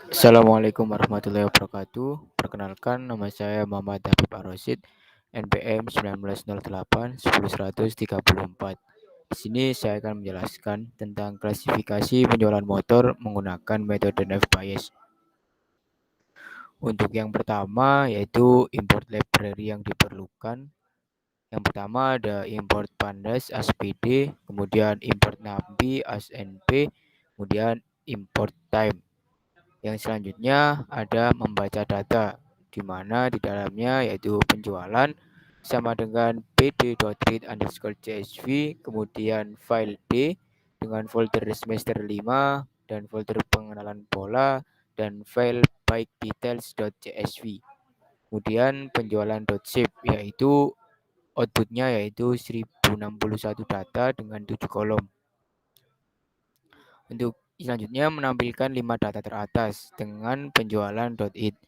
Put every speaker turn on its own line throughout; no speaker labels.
Assalamualaikum warahmatullahi wabarakatuh. Perkenalkan, nama saya Muhammad Habib Ar-Rasyid, NPM 1908 10134. Di sini saya akan menjelaskan tentang klasifikasi penjualan motor menggunakan metode Naive Bayes. Untuk yang pertama yaitu import library yang diperlukan. Yang pertama ada import pandas ASPD, kemudian import NAMPI ASNP, kemudian import time. Yang selanjutnya ada membaca data, di mana di dalamnya yaitu penjualan sama dengan pd.read_csv, kemudian file D dengan folder semester 5 dan folder pengenalan pola dan file bike details.csv. Kemudian penjualan .zip yaitu outputnya yaitu 1061 data dengan 7 kolom. Untuk selanjutnya menampilkan 5 data teratas dengan penjualan .it.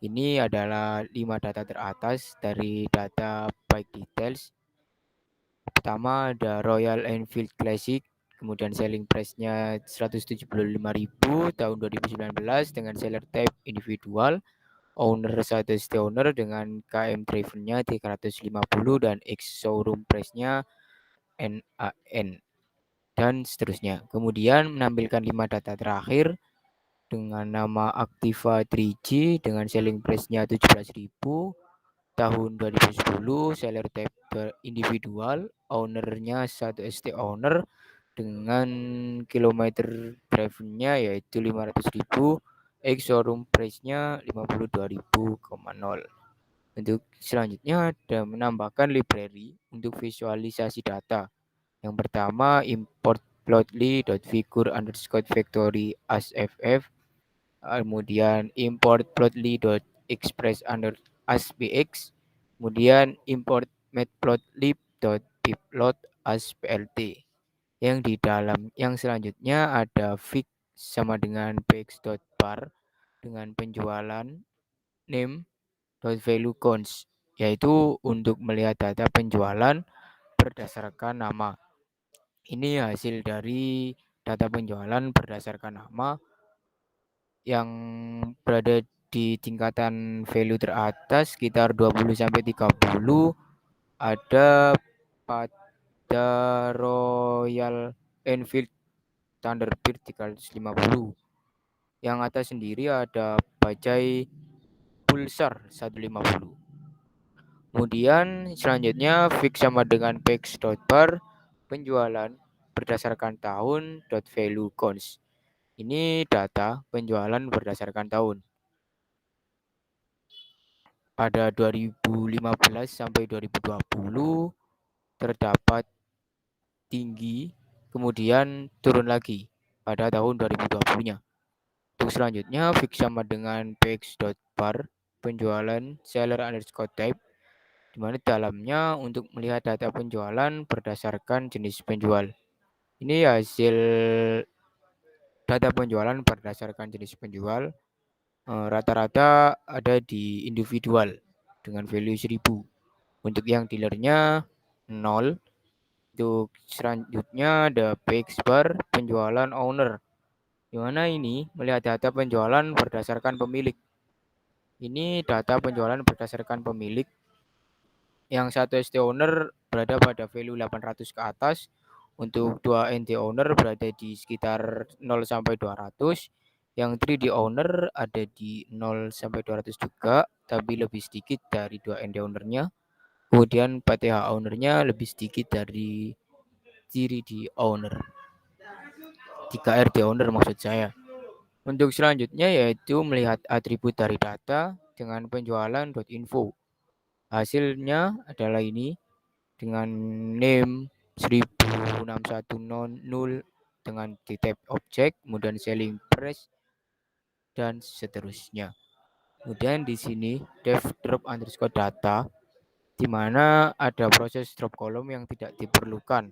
Ini adalah 5 data teratas dari data bike details. Pertama ada Royal Enfield Classic, kemudian selling price-nya 175.000 tahun 2019 dengan seller type individual, owner satu owner dengan KM driven-nya 350 dan X showroom price-nya NAN dan seterusnya. Kemudian menampilkan 5 data terakhir dengan nama Activa 3G dengan selling price-nya 17.000 tahun 2010, seller type individual, ownernya satu owner dengan kilometer driven-nya yaitu 500.000, X showroom price-nya 52.000,0. Untuk selanjutnya ada menambahkan library untuk visualisasi data. Yang pertama import plotly.figure_factory asff, kemudian import plotly.express under aspx, kemudian import matplotlib.pplot as plt. Yang di dalam yang selanjutnya ada fix sama dengan px.bar dengan penjualan name.value cons, yaitu untuk melihat data penjualan berdasarkan nama. Ini hasil dari data penjualan berdasarkan nama yang berada di tingkatan value teratas sekitar 20 sampai 30 ada pada Royal Enfield Thunderbird 350. Yang atas sendiri ada Bajaj Pulsar 150. Kemudian selanjutnya fix sama dengan pex.bar penjualan berdasarkan tahun .value cons. Ini data penjualan berdasarkan tahun. Pada 2015 sampai 2020 terdapat tinggi, kemudian turun lagi pada tahun 2020-nya. Untuk selanjutnya fix sama dengan px.bar penjualan seller underscore type, di mana dalamnya untuk melihat data penjualan berdasarkan jenis penjual. Ini hasil data penjualan berdasarkan jenis penjual. Rata-rata ada di individual dengan value 1000. Untuk yang dealernya 0. Untuk selanjutnya ada PX bar penjualan owner, di mana ini melihat data penjualan berdasarkan pemilik. Ini data penjualan berdasarkan pemilik. Yang satu ST owner berada pada value 800 ke atas. Untuk 2 NT owner berada di sekitar 0 sampai 200. Yang 3D owner ada di 0 sampai 200 juga, tapi lebih sedikit dari 2 ND ownernya. Kemudian PTH ownernya lebih sedikit dari 3D owner. 3RD owner maksud saya. Untuk selanjutnya yaitu melihat atribut dari data dengan penjualan.info. Hasilnya adalah ini dengan name 16100 dengan type object, kemudian selling price dan seterusnya. Kemudian di sini dev drop underscore data, di mana ada proses drop kolom yang tidak diperlukan.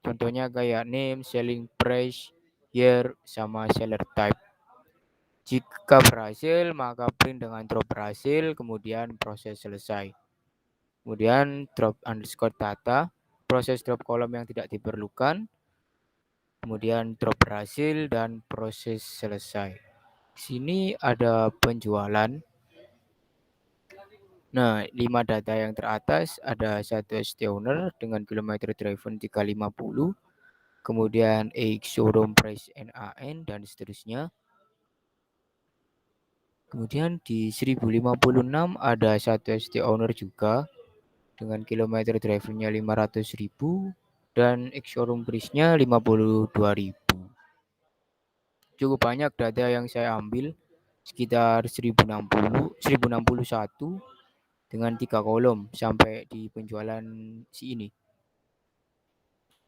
Contohnya kayak name, selling price, year, sama seller type. Jika berhasil, maka print dengan drop berhasil, kemudian proses selesai. Kemudian drop underscore data, proses drop kolom yang tidak diperlukan, kemudian drop berhasil, dan proses selesai. Sini ada penjualan. Nah, 5 data yang teratas ada satu ST owner dengan kilometer driven 350, kemudian X showroom price NAN dan seterusnya. Kemudian di 1056 ada satu ST owner juga dengan kilometer drivennya 500.000 dan X showroom price-nya 52.000. Cukup banyak data yang saya ambil, sekitar 1061 dengan 3 kolom sampai di penjualan si ini.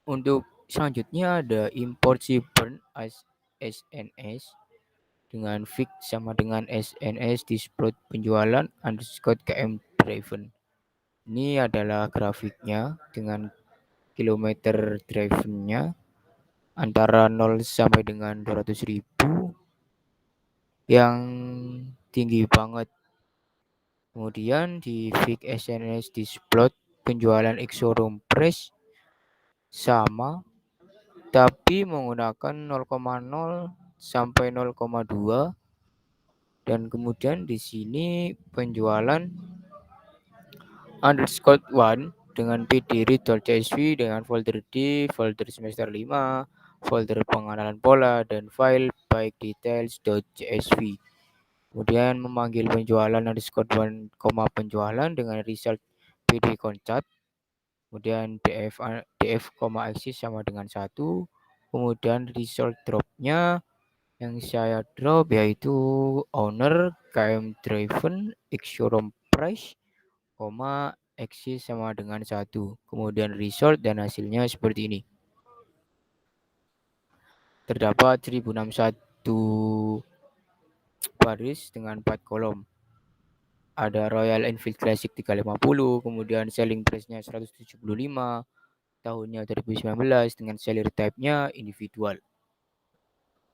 Untuk selanjutnya ada import Seaburn as SNS dengan fix sama dengan SNS display penjualan underscore KM driven. Ini adalah grafiknya dengan kilometer drivennya antara 0 sampai dengan 200.000 yang tinggi banget. Kemudian di fix SNS display penjualan X showroom price sama tapi menggunakan 0,0 sampai 0,2 dan kemudian di sini penjualan underscore one dengan PD read.csv dengan folder D, folder semester 5, folder pengenalan pola dan file baik details.csv. Kemudian memanggil penjualan underscore one, penjualan dengan result PD koncat. Kemudian df axis sama dengan 1. Kemudian result dropnya yang saya drop yaitu owner KM driven X showroom price, axis sama dengan 1. Kemudian result dan hasilnya seperti ini. Terdapat 1061 baris dengan 4 kolom. Ada Royal Enfield Classic 350, kemudian selling price-nya 175, tahunnya 2019 dengan seller type-nya individual.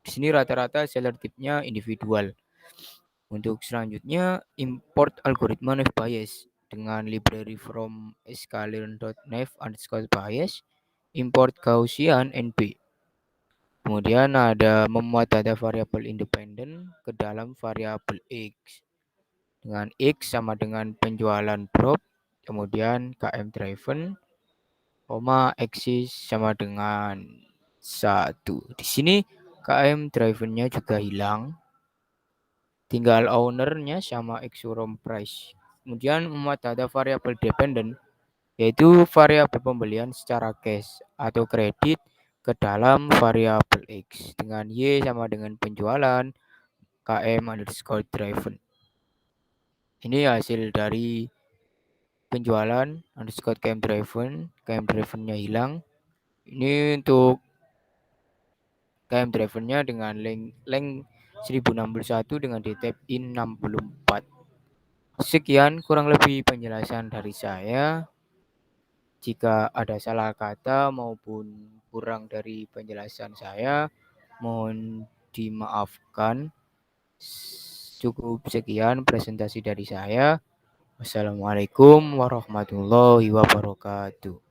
Di sini rata-rata seller type-nya individual. Untuk selanjutnya import algoritma nav bias dengan library from sklearn.nav underscore bias, import Gaussian NB. Kemudian ada memuat data variabel independen ke dalam variabel X. Dengan X sama dengan penjualan drop, kemudian KM driven, axis sama dengan 1. Di sini KM drivennya juga hilang. Tinggal ownernya sama X showroom price. Kemudian memuat data variabel dependent, yaitu variabel pembelian secara cash atau kredit ke dalam variabel X dengan Y sama dengan penjualan KM underscore driven. Ini hasil dari penjualan underscore KM drivennya hilang. Ini untuk KM drivennya dengan length 1061 dengan dtap in 64. Sekian kurang lebih penjelasan dari saya. Jika ada salah kata maupun kurang dari penjelasan saya, mohon dimaafkan. Cukup sekian presentasi dari saya. Wassalamualaikum warahmatullahi wabarakatuh.